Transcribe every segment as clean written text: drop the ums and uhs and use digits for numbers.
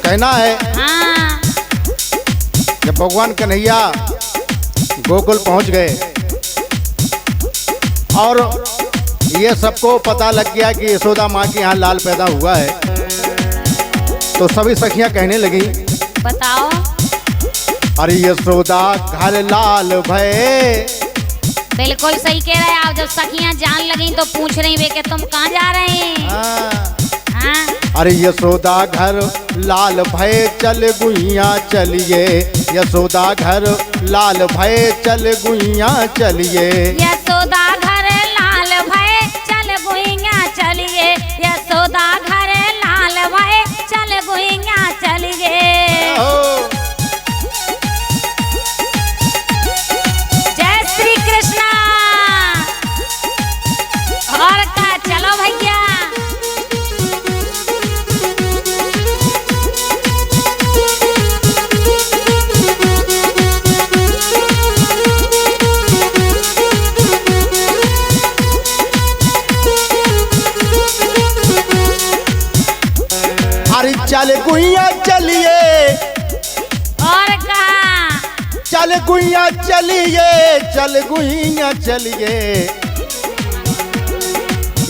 कहना है हाँ। जब भगवान कन्हैया गोकुल पहुंच गए और ये सबको पता लग गया कि यशोदा माँ के यहाँ लाल पैदा हुआ है, तो सभी सखियां कहने लगी, बताओ। अरे यशोदा घर लाल भये। बिल्कुल सही कह रहे हैं आप। जब सखियां जान लगी तो पूछ रही वे कि तुम कहाँ जा रहे हैं। हाँ। अरे यशोदा घर लाल भये चल गुइया चलिए, यशोदा घर लाल भये चल गुइया चलिए। यशोदा घर लाल भये चल गुइया चलिए, यशोदा घर लाल भये चल गुइया चलिए। जय श्री कृष्णा। और का चलो भैया। अरे चल गुइया चलिए, और कहा चल गुइया चलिए, चल गुइया चलिए।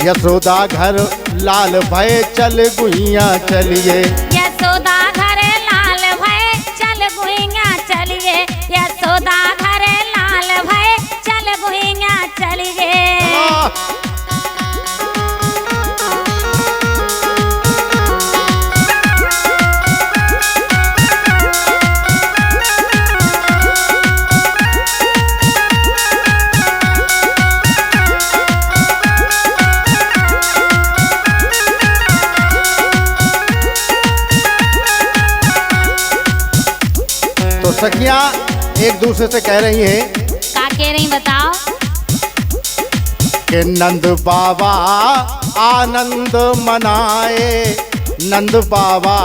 यशोदा घर लाल भये चल गुइया चलिए। यशोदा घर लाल भये चल गुइया चलिए, यशोदा घर लाल भये चल गुइया चलिए। तो सखियां एक दूसरे से कह रही हैं का कह रही बताओ। कि नंद बाबा आनंद मनाए, नंद बाबा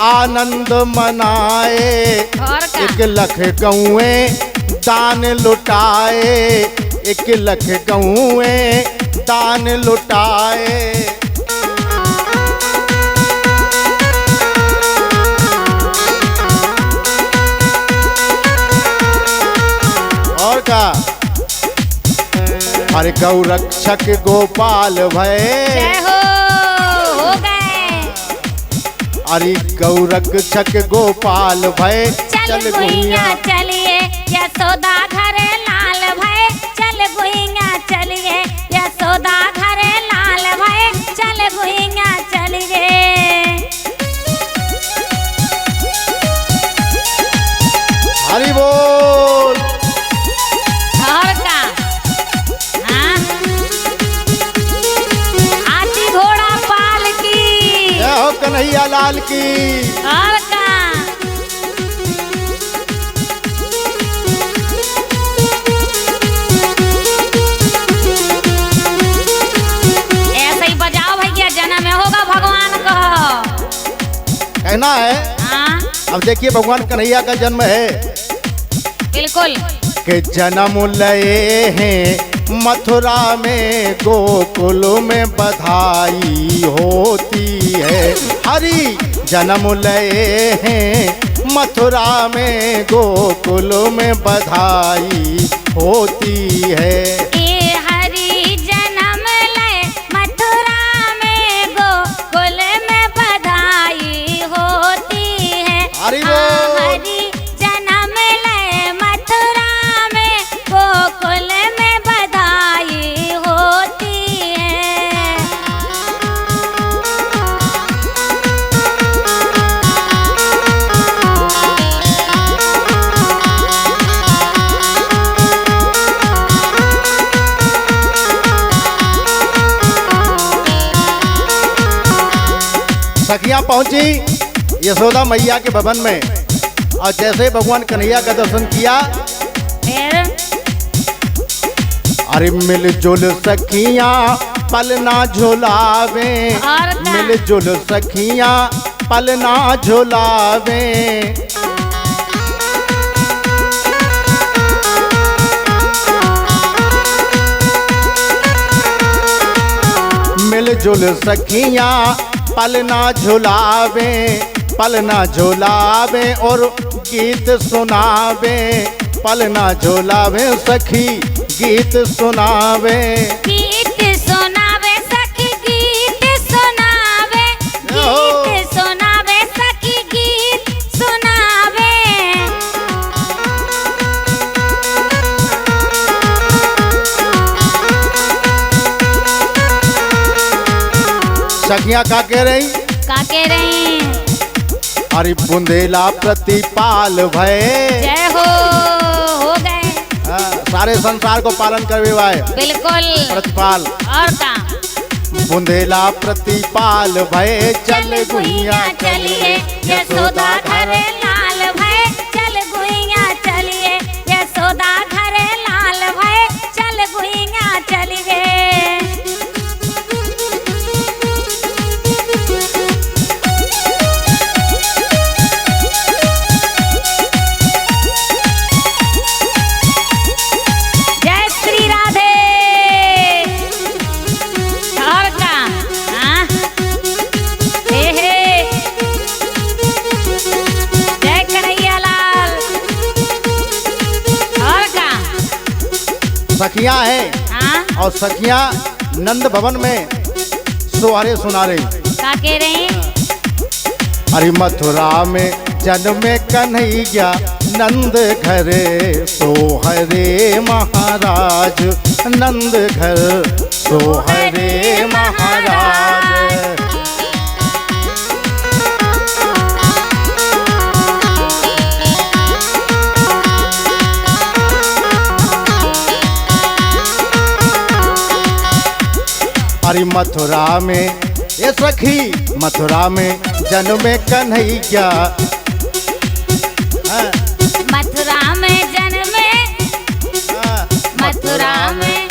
आनंद मनाए। और का 1 लाख गौए दान लुटाए, 1 लाख गौए दान लुटाए। और का अरे गौ रक्षक गोपाल भये। जय हो गए। अरे गौ रक्षक गोपाल भये चल गुइया चलिए, यशोदा घर लाल भये चल गुइया चलिए, यशोदा घर लाल भये चल गुइया चलिए। हरि बोल। और का हाँ। हाथी घोड़ा पाल की। जय हो कन्हैया लाल की। और का ऐसे ही बजाओ भैया, जन्म में होगा भगवान का। कहना है हाँ अब देखिए भगवान कन्हैया का जन्म है बिल्कुल। कि जन्म लए हैं मथुरा में, गोकुल में बधाई होती है। हरि जन्म लए हैं मथुरा में, गोकुल में बधाई होती है। ए हरि जन्म लय मथुरा में, गोकुल में बधाई होती है। हरि बोल। हरि जन्म लय मथुरा में, गोकुल में बधाई होती है। सखियां पहुंची यशोदा मैया के भवन में और जैसे ही भगवान कन्हैया का दर्शन किया, फिर अरे मिलजुल सखियां पलना झुलावे, और का? मिलजुल सखियां पलना झुलावे। मिलजुल सखियां पलना झुलावे, पलना झोलावे और गीत सुनावे, पलना झोलावे सखी गीत सुनावे। गीत सुनावे सखी गीत सुनावे, गीत सुनावे सखी गीत सुनावे। सखियां का कह रही? का कह रही? अरे बुंदेला प्रतिपाल भय, जय हो गए। सारे संसार को पालन करवे वाए बिल्कुल प्रतिपाल। और का बुंदेला प्रतिपाल भय चल गुइया चलिए, यशोदा घर लाल भय चल गुइया चलिए, यशोदा घर लाल भय चल गुइया चलिए। जय श्री राधे। और का हाँ? हे हे। जय कन्हैया लाल। और का सखियां हैं हाँ? और सखियां नंद भवन में सोहरे सुना रही। का कह रही? अरे मथुरा में जन्मे कन्हैया नंद घरे सोहरे महाराज, नंद घर सोहरे महाराज। अरे मथुरा में ये सखी मथुरा में जन्मे कन्हैया, मथुरा में जन्मे, मथुरा में,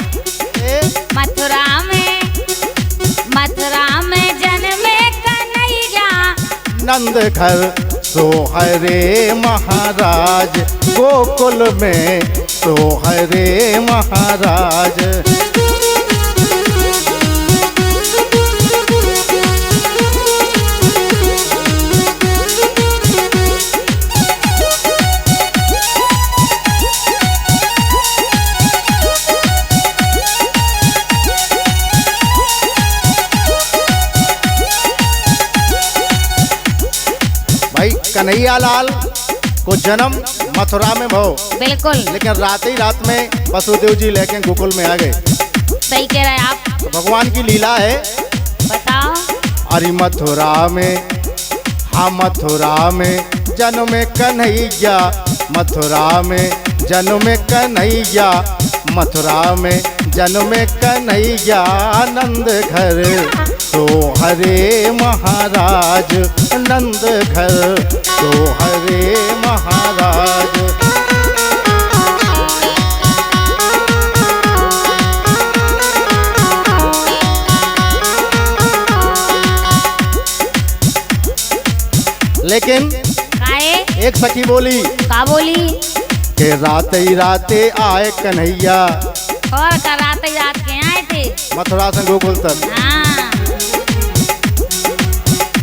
मथुरा में, मथुरा में जन्मे कन्हैया नंद घर सोहरे महाराज, गोकुल में सोहरे महाराज। भाई कन्हैया लाल को जन्म मथुरा में भो, बिल्कुल, लेकिन रात ही रात में वसुदेव जी लेके गोकुल में आ गए। सही कह रहे हैं आप। तो भगवान की लीला है। बताओ। अरे मथुरा में, हाँ मथुरा में जन्मे कन्हैया, मथुरा में जन्मे कन्हैया, मथुरा में जन्मे कन्हैया नंद घर सोहरे महाराज, नंद घर सोहरे महाराज। काहे? लेकिन एक सखी बोली, का बोली? कि रात ही राते आए कन्हैया। और का रात ही रात के आए थे मथुरा से गोकुल तक। हाँ।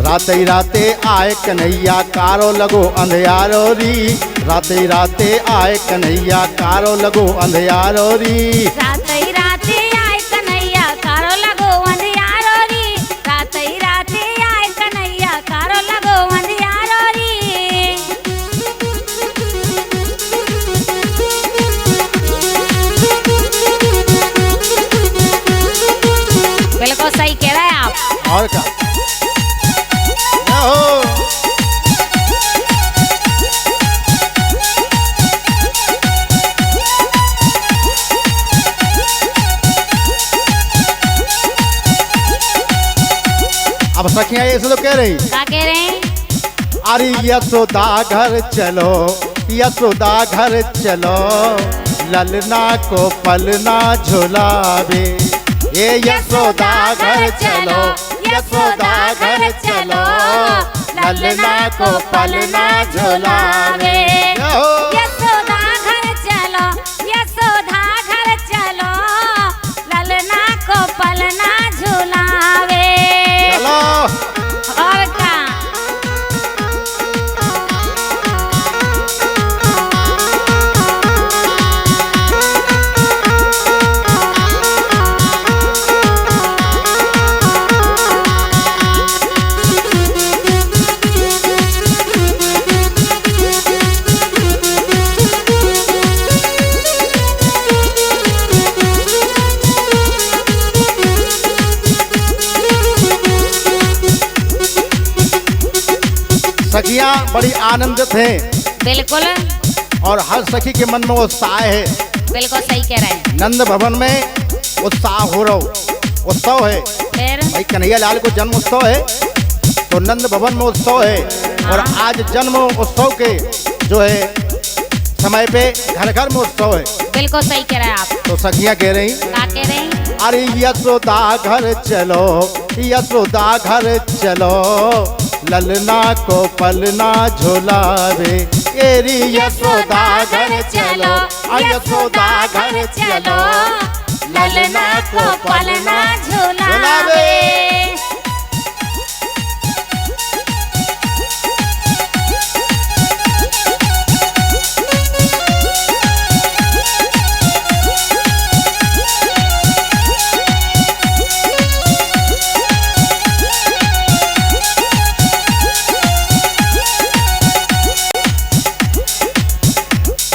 रात ही राते आए कन्हैया कारो लगो अंधियारो री, रात ही राते आए कन्हैया कारो लगो अंधियारो री। रात ही राते आए कन्हैया कारो लगो अंधियारो री, रात ही राते आए कन्हैया कारो लगो अंधियारो री। बिल्कुल सही कह रहे हैं आप। और क्या हो? अब सखियां ये तो कह रही, क्या कह रहे हैं? अरे यशोदा घर चलो, यशोदा घर चलो, ललना को पलना झुलावे। ये यशोदा घर चलो, यशोदा घर चलो, ललना को पलना झुलावे। यशोदा घर चलो, यशोदा घर चलो, ललना को पलना झुलावे। चलो और का सखियां बड़ी आनंदित हैं बिल्कुल और हर सखी के मन में उत्साह है। बिल्कुल सही कह रहे हैं। नंद भवन में उत्साह हो रहा, उत्सव है। फिर भाई कन्हैया लाल को जन्म उत्सव है तो नंद भवन में उत्सव है। और आज जन्म उत्सव के जो है समय पे घर घर में उत्सव है। बिल्कुल सही कह रहे हैं आप। तो सखियां कह रही, क्या कह रहे हैं? अरे यशोदा घर चलो, यशोदा घर चलो, ललना को पलना झुलावे। एरी यशोदा घर चलो, यशोदा घर चलो, ललना को पलना झुलावे।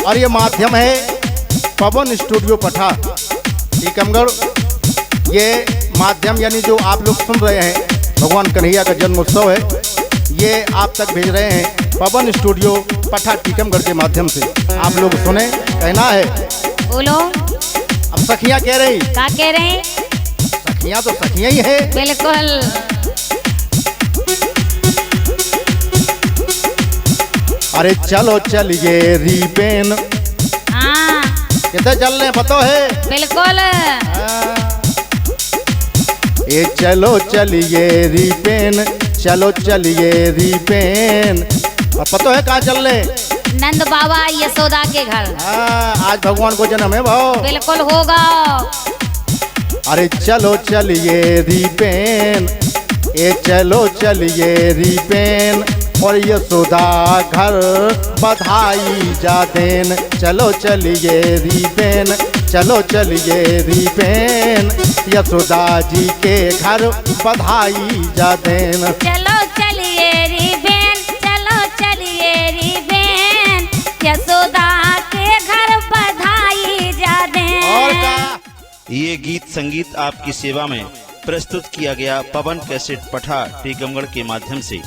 और ये माध्यम है पवन स्टूडियो पठा टीकमगढ़। ये माध्यम यानी जो आप लोग सुन रहे हैं भगवान कन्हैया का जन्म उत्सव है, ये आप तक भेज रहे हैं पवन स्टूडियो पठा टीकमगढ़ के माध्यम से। आप लोग सुने, कहना है बोलो। अब सखियां कह रही, क्या कह रहे हैं? सखियां तो सखियां ही है। बिल्कुल अरे चलो चलिए रिबेन, हाँ कितने चल रहे पतो है? बिल्कुल ये चलो चलिए रिबेन, चलो चलिए रिबेन। और पतो है कहाँ चल रहे? नंद बाबा यशोदा के घर। आज भगवान को जन्म है भाव। बिल्कुल होगा। अरे चलो चलिए रिबेन, ये चलो चलिए रिबेन, और यशोदा घर बधाई जा देन। चलो चलिए रिबेन, चलो चलिए रिबेन, यशोदा जी के घर बधाई जा देन। चलो चलिए रिबेन, चलो चलिए रिबेन, यशोदा के घर बधाई जा दें। और का ये गीत संगीत आपकी सेवा में प्रस्तुत किया गया पवन कैसेट पठा टीकमगढ़ के माध्यम से।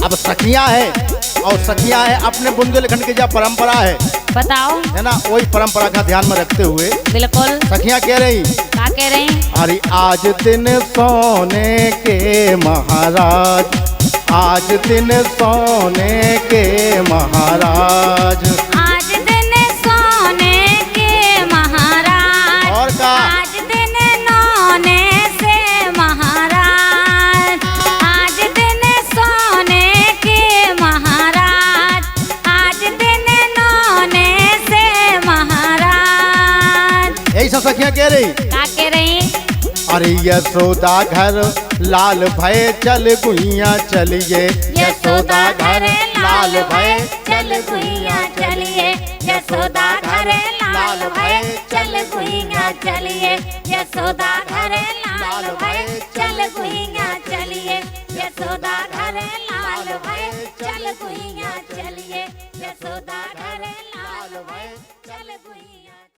अब सखियां है और सखियां है अपने बुंदेलखंड की जो परंपरा है बताओ। है ना, वही परंपरा का ध्यान में रखते हुए बिल्कुल सखियां कह रही, क्या कह रहे हैं? अरे आज दिन सोने के महाराज, आज दिन सोने के महाराज, आज दिन सोने के महाराज, और का आज दिन नौने से महाराज, आज दिन सोने के महाराज, आज दिन नौने से महाराज। यही सब सखियां कह रही। क्या कह रहे हैं? अरे यशोदा घर लाल भय चल गुइया चलिए, यशोदा घर लाल भय चल गुइया चलिए, यशोदा घर लाल भय चल गुइया चलिए, यशोदा घर लाल भय चल गुइया चलिए, यशोदा घर लाल भय चल गुइया चलिए, यशोदा घर लाल भय चल गुइया।